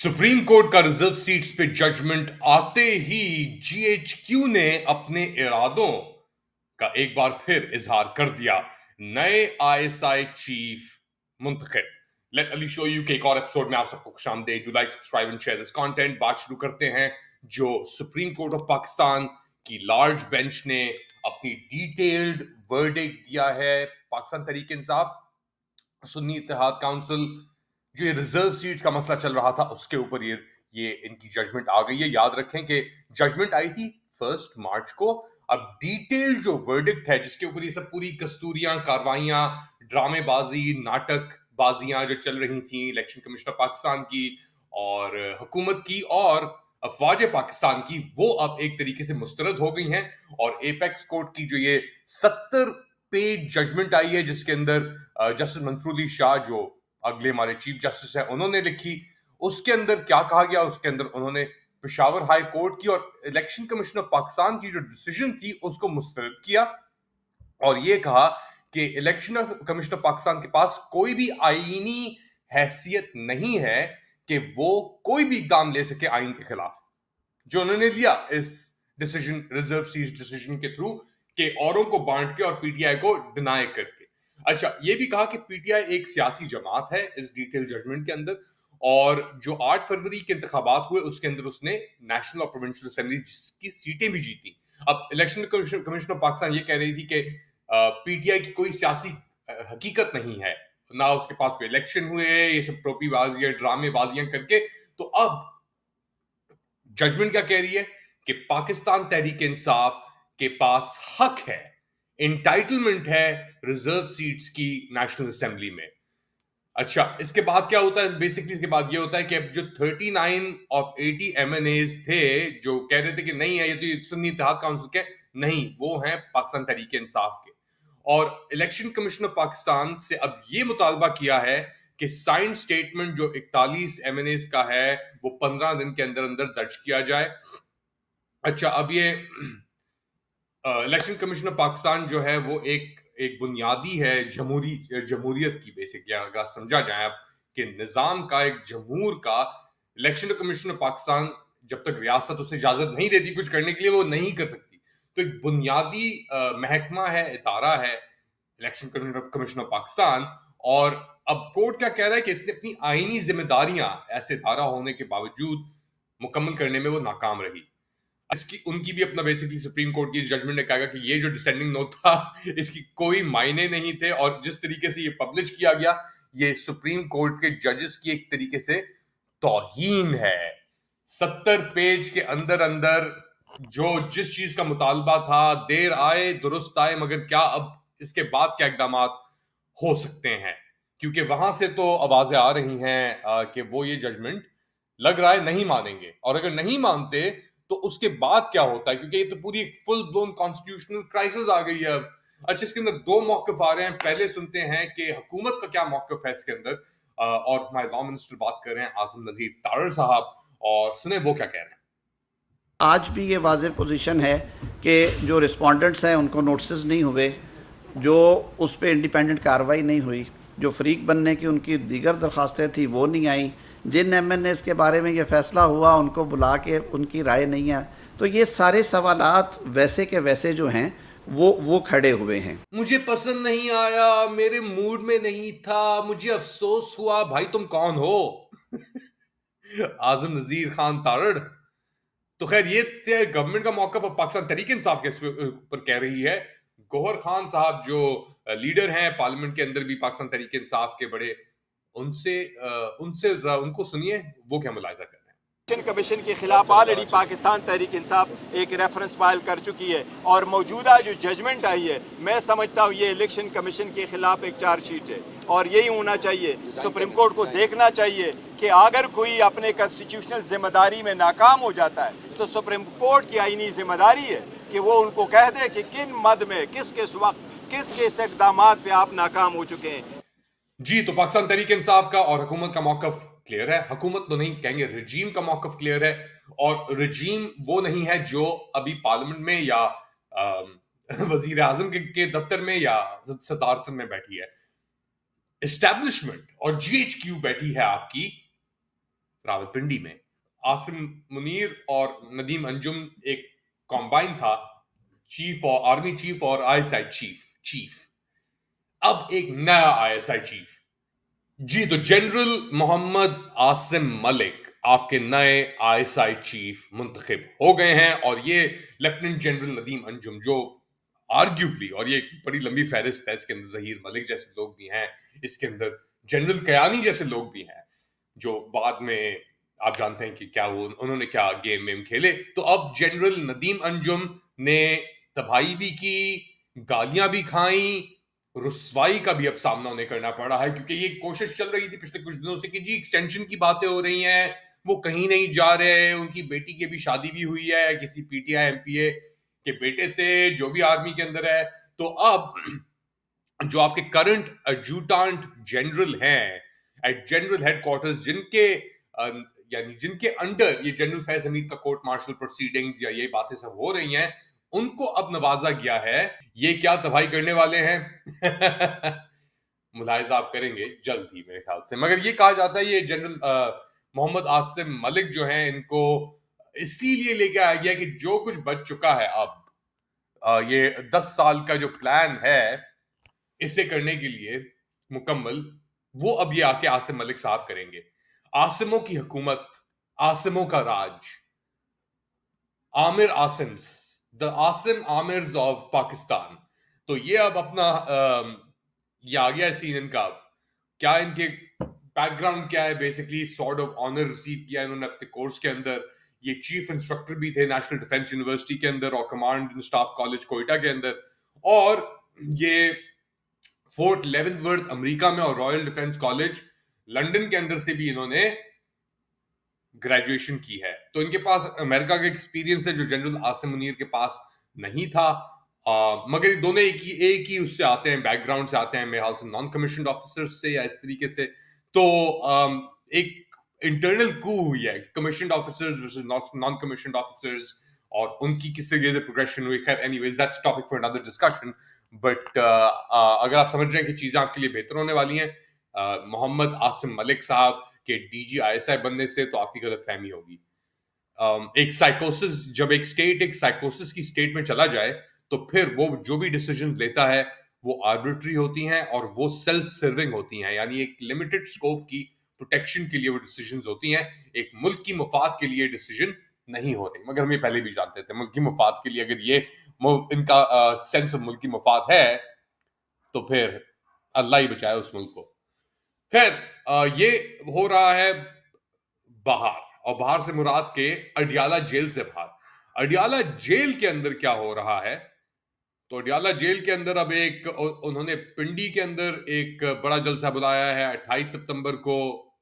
Supreme court का reserve seats पे judgement आते ही जीएचक्यू ने अपने इरादों का एक बार फिर इजहार कर दिया। नए आईएसआई चीफ मुंतखब। लेट अली शो यू के एक और एपिसोड में आप सबको खुशामदीद। Do like, subscribe and share this content. बात शुरू करते हैं जो सुप्रीम कोर्ट ऑफ पाकिस्तान की लार्ज बेंच ने अपनी डिटेल्ड वर्डिक्ट दिया है। पाकिस्तान तहरीक इंसाफ, सुन्नी इत्तेहाद काउंसिल, जो ये रिजर्व सीट्स का मसला चल रहा था उसके ऊपर ये इनकी जजमेंट आ गई है। याद रखें कि जजमेंट आई थी 1 मार्च को। अब डिटेल जो वर्डिक्ट है जिसके ऊपर ये सब पूरी कस्तूरियां, कार्रवाइयां, ड्रामेबाजी, नाटक बाजियां जो चल रही थी इलेक्शन कमिश्नर पाकिस्तान की और हुकूमत की और अफवाज पाकिस्तान की, वो अब एक तरीके से मुस्तरद हो गई हैं। और एपेक्स कोर्ट की जो ये 70 पेज जजमेंट आई है जिसके अंदर जस्टिस मंसूर अली शाह, जो अगले हमारे चीफ जस्टिस हैं, उन्होंने लिखी। उसके अंदर क्या कहा गया? उसके अंदर उन्होंने पेशावर हाई कोर्ट की और इलेक्शन कमिश्नर पाकिस्तान की जो डिसीजन थी उसको मुस्तरद किया और ये कहा कि इलेक्शन कमिश्नर पाकिस्तान के पास कोई भी आईनी हैसियत नहीं है कि वो कोई भी इकदाम ले सके आइन के खिलाफ, जो उन्होंने लिया इस डिसीजन, रिजर्व सीट डिसीजन के थ्रू, के औरों को बांट के और पीटीआई को डिनाई करके। अच्छा, ये भी कहा कि पीटीआई एक सियासी जमात है इस डिटेल जजमेंट के अंदर, और जो 8 फरवरी के इंतखाबात हुए उसके अंदर उसने नेशनल और प्रोविंशियल असेंबली की सीटें भी जीती। अब इलेक्शन कमिश्नर पाकिस्तान ये कह रही थी कि पीटीआई की कोई सियासी हकीकत नहीं है, ना उसके पास कोई इलेक्शन हुए, ये सब टोपीबाजियां, ड्रामेबाजियां करके। तो अब जजमेंट क्या कह रही है कि पाकिस्तान तहरीक इंसाफ के पास हक है, इंटाइटलमेंट है रिजर्व सीट्स की नेशनल असेंबली में। अच्छा, इसके बाद क्या होता है? बेसिकली इसके बाद ये होता है कि अब जो 39 ऑफ 80 एमएनएज थे जो कह रहे थे कि नहीं है ये तो सुन्नी इत्तेहाद काउंसिल के, नहीं, वो हैं पाकिस्तान तहरीक इंसाफ के। और इलेक्शन कमिश्नर पाकिस्तान से अब ये मुतालबा किया है कि साइन स्टेटमेंट जो 41 एमएनएज का है वो 15 दिन के अंदर अंदर दर्ज किया जाए। अच्छा, अब ये इलेक्शन कमिश्नर पाकिस्तान जो है वो एक एक बुनियादी है जमहूरियत की। बेसिकली अगर समझा जाए अब कि निजाम का, एक जमहूर का, इलेक्शन कमिश्नर पाकिस्तान जब तक रियासत उसे इजाजत नहीं देती कुछ करने के लिए, वो नहीं कर सकती। तो एक बुनियादी महकमा है, इदारा है इलेक्शन कमिश्नर पाकिस्तान। और अब कोर्ट क्या कह रहा है कि इसने अपनी आईनी जिम्मेदारियां ऐसे इदारा होने के बावजूद मुकम्मल करने में वो नाकाम रही। इसकी उनकी भी अपना, बेसिकली सुप्रीम कोर्ट की जजमेंट ने कहा कि ये जो डिसेंडिंग नोट था इसकी कोई मायने नहीं थे, और जिस तरीके से ये पब्लिश किया गया ये सुप्रीम कोर्ट के जजेस की एक तरीके से तौहीन है। 70 पेज के अंदर अंदर जो जिस चीज का मुतालबा था, देर आए दुरुस्त आए, मगर क्या अब इसके बाद क्या इकदाम हो सकते हैं? क्योंकि वहां से तो आवाजें आ रही हैं कि वो ये जजमेंट लग रहा है नहीं मानेंगे, और अगर नहीं मानते तो उसके बाद क्या होता है? क्योंकि ये तो पूरी एक फुल ब्लोन कॉन्स्टिट्यूशनल क्राइसिस आ गई है अब। अच्छा, इसके अंदर दो मौकफ आ रहे हैं। पहले सुनते हैं कि हुकूमत का क्या मौकफ है इसके अंदर, और हमारे लॉ मिनिस्टर बात कर रहे हैं आजम नजीर तारड़ साहब, और सुने वो क्या कह रहे हैं। आज भी ये वाज़ेह पोजीशन है कि जो रिस्पोंडेंट्स हैं उनको नोटिस नहीं हुए, जो उस पर इंडिपेंडेंट कार्रवाई नहीं हुई, जो फ़रीक बनने की उनकी दीगर दरख्वास्तें थी वो नहीं आई, जिन एमएनएस के बारे में ये फ़ैसला हुआ उनको बुला के उनकी राय नहीं है। तो ये सारे सवालात वैसे के वैसे जो हैं वो खड़े हुए हैं। मुझे पसंद नहीं आया, मेरे मूड में नहीं था, मुझे अफसोस हुआ। भाई तुम कौन हो? आजम नजीर खान तारड़। तो खैर ये गवर्नमेंट का मौका पाकिस्तान तहरीक इंसाफ के ऊपर कह रही है। गौहर खान साहब जो लीडर हैं पार्लियामेंट के अंदर भी पाकिस्तान तहरीक इंसाफ के बड़े, उनसे उनको सुनिए वो क्या मुलाहिजा कर रहे हैं। इलेक्शन कमीशन के खिलाफ ऑलरेडी पाकिस्तान तहरीक इंसाफ एक रेफरेंस फाइल कर चुकी है और मौजूदा जो जजमेंट आई है, मैं समझता हूं ये इलेक्शन कमीशन के खिलाफ एक चार्जशीट है और यही होना चाहिए। सुप्रीम कोर्ट को देखना चाहिए कि अगर कोई अपने कॉन्स्टिट्यूशनल जिम्मेदारी में नाकाम हो जाता है तो सुप्रीम कोर्ट की आईनी जिम्मेदारी है कि वो उनको कह दे कि किन मद में, किस किस वक्त, किस किस इकदाम पे आप नाकाम हो चुके हैं। जी, तो पाकिस्तान तहरीक इंसाफ का और हुकूमत का मौकफ क्लियर है। हुकूमत तो नहीं कहेंगे, रजीम का मौकफ क्लियर है। और रजीम वो नहीं है जो अभी पार्लियामेंट में या वजीर आजम के दफ्तर में या सदारत में बैठी है। एस्टैब्लिशमेंट और जीएचक्यू बैठी है आपकी रावलपिंडी में। आसिम मुनीर और नदीम अंजुम एक कॉम्बाइन था, चीफ और आर्मी चीफ और आईएसआई चीफ। अब एक नया आईएसआई चीफ, जी तो जनरल मोहम्मद आसिम मलिक आपके नए आईएसआई चीफ मुंतखब हो गए हैं, और ये लेफ्टिनेंट जनरल नदीम अंजुम, जो आर्ग्यूबली, और ये एक बड़ी लंबी फहरिस्त है, इसके अंदर जहीर मलिक जैसे लोग भी हैं, इसके अंदर जनरल कयानी जैसे लोग भी हैं, जो बाद में आप जानते हैं कि क्या वो उन्होंने क्या गेम वेम खेले। तो अब जनरल नदीम अंजुम ने तबाही भी की, गालियां भी खाई, रुसवाई का भी अब सामना उन्हें करना पड़ रहा है, क्योंकि ये कोशिश चल रही थी पिछले कुछ दिनों से कि जी एक्सटेंशन की बातें हो रही हैं, वो कहीं नहीं जा रहे, उनकी बेटी की भी शादी भी हुई है किसी पीटीआई एमपीए के बेटे से जो भी आर्मी के अंदर है। तो अब जो आपके करंट एडजुटेंट जनरल हैं एट जनरल हेडक्वार्टर्स, यानी जिनके अंडर ये जनरल फैज हमीद का कोर्ट मार्शल प्रोसीडिंग्स या ये बातें सब हो रही हैं, उनको अब नवाजा गया है। ये क्या तबाही करने वाले हैं मुलाहिजा आप करेंगे जल्द ही मेरे ख्याल से। मगर ये कहा जाता है ये जनरल मोहम्मद आसिम मलिक जो हैं, इनको इसीलिए लेके आया गया कि जो कुछ बच चुका है अब, ये 10 साल का जो प्लान है इसे करने के लिए मुकम्मल, वो अब ये आके आसिम मलिक साहब करेंगे। आसिमों की हुकूमत, आसिमों का राज, आमिर आसिम्स, द आसिम आमिर्स ऑफ पाकिस्तान। तो ये अब अपना ये आ गया सीन इनका। क्या इनके बैकग्राउंड क्या है, basically sort of honour receive किया इन्होंने अपने कोर्स के अंदर। ये चीफ इंस्ट्रक्टर भी थे नेशनल डिफेंस यूनिवर्सिटी के अंदर और command and staff college Quetta के अंदर, और ये फोर्ट लेवेंथवर्थ अमेरिका में और रॉयल डिफेंस कॉलेज लंदन के अंदर से भी इन्होंने ग्रेजुएशन की है। तो इनके पास अमेरिका का एक्सपीरियंस है जो जनरल आसिम मुनीर के पास नहीं था। मगर दोनों एक ही उससे आते हैं, बैकग्राउंड से आते हैं, मेरे ख्याल से नॉन कमीशन्ड ऑफिसर्स से या इस तरीके से। तो एक इंटरनल कू हुई है, commissioned officers versus non commissioned officers, और उनकी किस तरीके से प्रोग्रेशन हुई। खैर anyways that's topic for another discussion. But अगर आप समझ रहे हैं कि चीजें आपके लिए बेहतर होने वाली हैं मोहम्मद आसिम मलिक साहब के डीजी आईएसआई बनने से, तो आपकी गलतफहमी होगी। एक साइकोसिस, जब एक स्टेट एक साइकोसिस की स्टेट में चला जाए, तो फिर वो जो भी डिसीजन लेता है वो आर्बिट्री होती हैं और वो सेल्फ सर्विंग होती हैं, यानी एक लिमिटेड स्कोप की प्रोटेक्शन के लिए वो डिसीजंस होती हैं, एक मुल्क की मफाद के लिए डिसीजन नहीं होते। मगर हम ये पहले भी जानते थे, मुल्क की मफाद के लिए अगर ये इनका सेंस ऑफ मुल्क की मफाद है, तो फिर अल्लाह ही बचाए उस मुल्क को। खैर ये हो रहा है बाहर, और बाहर से मुराद के अडियाला जेल से बाहर। अडियाला जेल के अंदर क्या हो रहा है, तो अडियाला जेल के अंदर अब एक उन्होंने पिंडी के अंदर एक बड़ा जलसा बुलाया है 28 सितंबर को,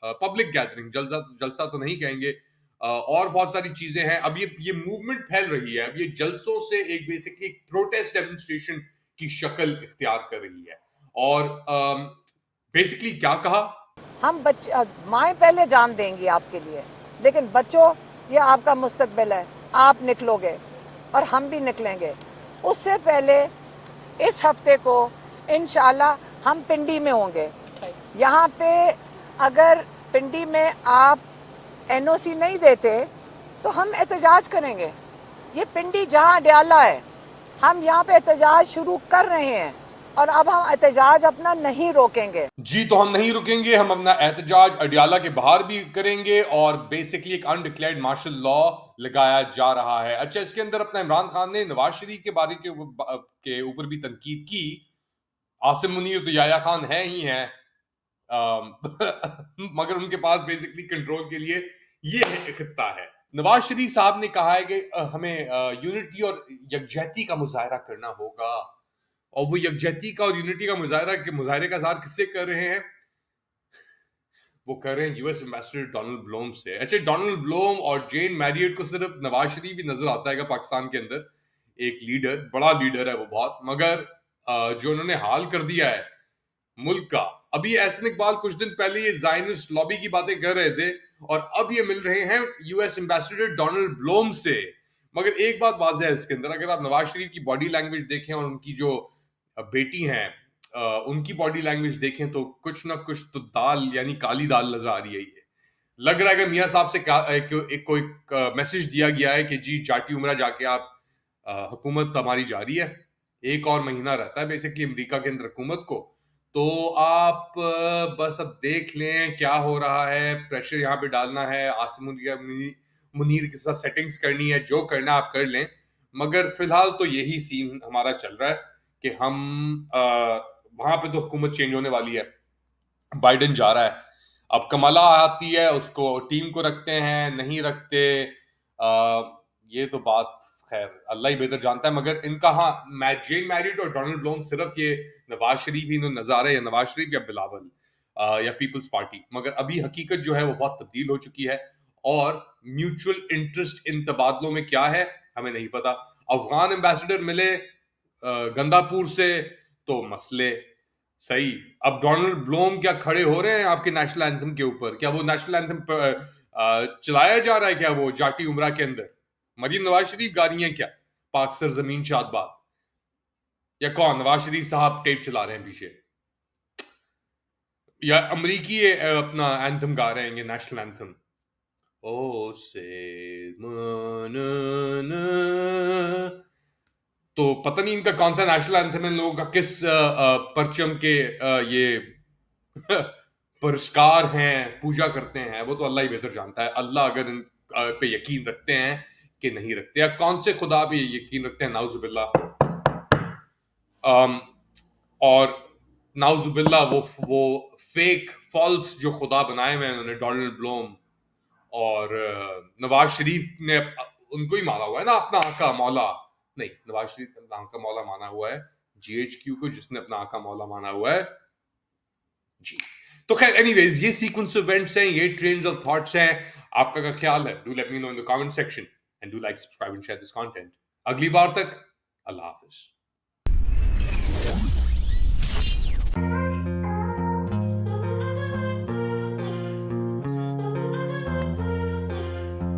पब्लिक गैदरिंग, जलसा तो नहीं कहेंगे, और बहुत सारी चीजें हैं। अब ये मूवमेंट फैल रही है, अब ये जलसों से एक बेसिकली प्रोटेस्ट डेमोन्स्ट्रेशन की शक्ल इख्तियार कर रही है। और बेसिकली क्या कहा, हम बच्चे माएँ पहले जान देंगी आपके लिए, लेकिन बच्चों ये आपका मुस्तकबिल है, आप निकलोगे और हम भी निकलेंगे। उससे पहले इस हफ्ते को इंशाल्लाह हम पिंडी में होंगे। यहाँ पे अगर पिंडी में आप एनओसी नहीं देते तो हम एहतजाज करेंगे। ये पिंडी जहाँ अडियाला है, हम यहाँ पे एहतजाज शुरू कर रहे हैं और अब हम एहतजाज अपना नहीं रोकेंगे। जी तो हम नहीं रुकेंगे, हम अपना एहतजाज अडियाला के बाहर भी करेंगे, और बेसिकली एक अनडिक्लेयर्ड मार्शल लॉ लगाया जा रहा है। अच्छा, इसके अंदर अपना इमरान खान ने नवाज शरीफ के बारे के ऊपर भी तनकीद की। आसिम मुनीर तो याया खान है ही है, मगर उनके पास बेसिकली कंट्रोल के लिए ये खित्ता है। नवाज शरीफ साहब ने कहा है कि हमें यूनिटी और यकजहती का मुजाहरा करना होगा, और वो यकजहती का और यूनिटी का मुजाहरे का इज़हार किससे कर रहे हैं, वो कर रहे हैं यूएस एम्बेसडर डोनाल्ड ब्लोम से। अच्छा, डोनाल्ड ब्लोम और जेन मैरियट को सिर्फ नवाज शरीफ ही नजर आता है पाकिस्तान के अंदर, एक लीडर, बड़ा लीडर है वो बहुत, मगर जो उन्होंने हाल कर दिया है मुल्क का। अभी एहसन इकबाल कुछ दिन पहले ये ज़ायनिस्ट लॉबी की बातें कर रहे थे, और अब ये मिल रहे हैं यूएस एम्बेसडर डोनाल्ड ब्लोम से। मगर एक बात वाज़ेह है इसके अंदर, अगर आप नवाज शरीफ की बॉडी लैंग्वेज देखें और उनकी जो बेटी हैं उनकी बॉडी लैंग्वेज देखें, तो कुछ ना कुछ तो दाल यानी काली दाल नजर आ रही है। ये लग रहा है कि मियां साहब से कोई मैसेज दिया गया है कि जी जाटी उमरा जाके आप हुकूमत हमारी जारी है, एक और महीना रहता है बेसिकली अमेरिका के अंदर हुकूमत को, तो आप बस अब देख लें क्या हो रहा है, प्रेशर यहाँ पे डालना है, आसिम मुनीर के साथ सेटिंग्स करनी है, जो करना आप कर लें, मगर फिलहाल तो यही सीन हमारा चल रहा है कि हम वहां पे तो हुकूमत चेंज होने वाली है, बाइडेन जा रहा है, अब कमला आती है, उसको टीम को रखते हैं नहीं रखते, ये तो बात खैर अल्लाह ही बेहतर जानता है, मगर इनका हाँ जेन मैरिड और डोनाल्ड ब्लोम सिर्फ ये नवाज शरीफ ही नजर आ रहे हैं, या नवाज शरीफ या बिलावल या पीपल्स पार्टी, मगर अभी हकीकत जो है वो बहुत तब्दील हो चुकी है और म्यूचुअल इंटरेस्ट इन तबादलों में क्या है हमें नहीं पता। अफगान एम्बेसडर मिले गंदापुर से तो मसले सही, अब डोनाल्ड ब्लोम क्या खड़े हो रहे हैं आपके नेशनल एंथम के ऊपर, क्या वो नेशनल एंथम चलाया जा रहा है क्या वो जाटी उमरा के अंदर, मरीम नवाज शरीफ गा रही हैं क्या पाक सर जमीन शादबाद, या कौन नवाज शरीफ साहब टेप चला रहे हैं पीछे, या अमरीकी अपना एंथम गा रहे हैं नेशनल एंथम, ओ से तो पता नहीं इनका कौन सा नेशनल एंथम है, इन लोगों का किस परचम के ये पुरस्कार हैं, पूजा करते हैं, वो तो अल्लाह ही बेहतर जानता है। अल्लाह अगर इन पे यकीन रखते हैं कि नहीं रखते, या कौन से खुदा पे यकीन रखते हैं, नाउजुबिल्ला, और नाउजुबिल्ला वो फेक फॉल्स जो खुदा बनाए हुए हैं उन्होंने, डोनाल्ड ब्लोम और नवाज शरीफ ने उनको ही माना हुआ है ना अपना आका मौला, नहीं नवाज शरीफ ने अपना आका मौला माना हुआ है जीएचक्यू को, जिसने अपना आका मौला माना हुआ है जी। तो खैर एनीवेज ये सीक्वेंस ऑफ इवेंट्स हैं, ये ट्रेन्स ऑफ थॉट्स हैं, आपका क्या ख्याल है, do let me know in the comment section and do like subscribe and share this content. अगली बार तक अल्लाह हाफिज।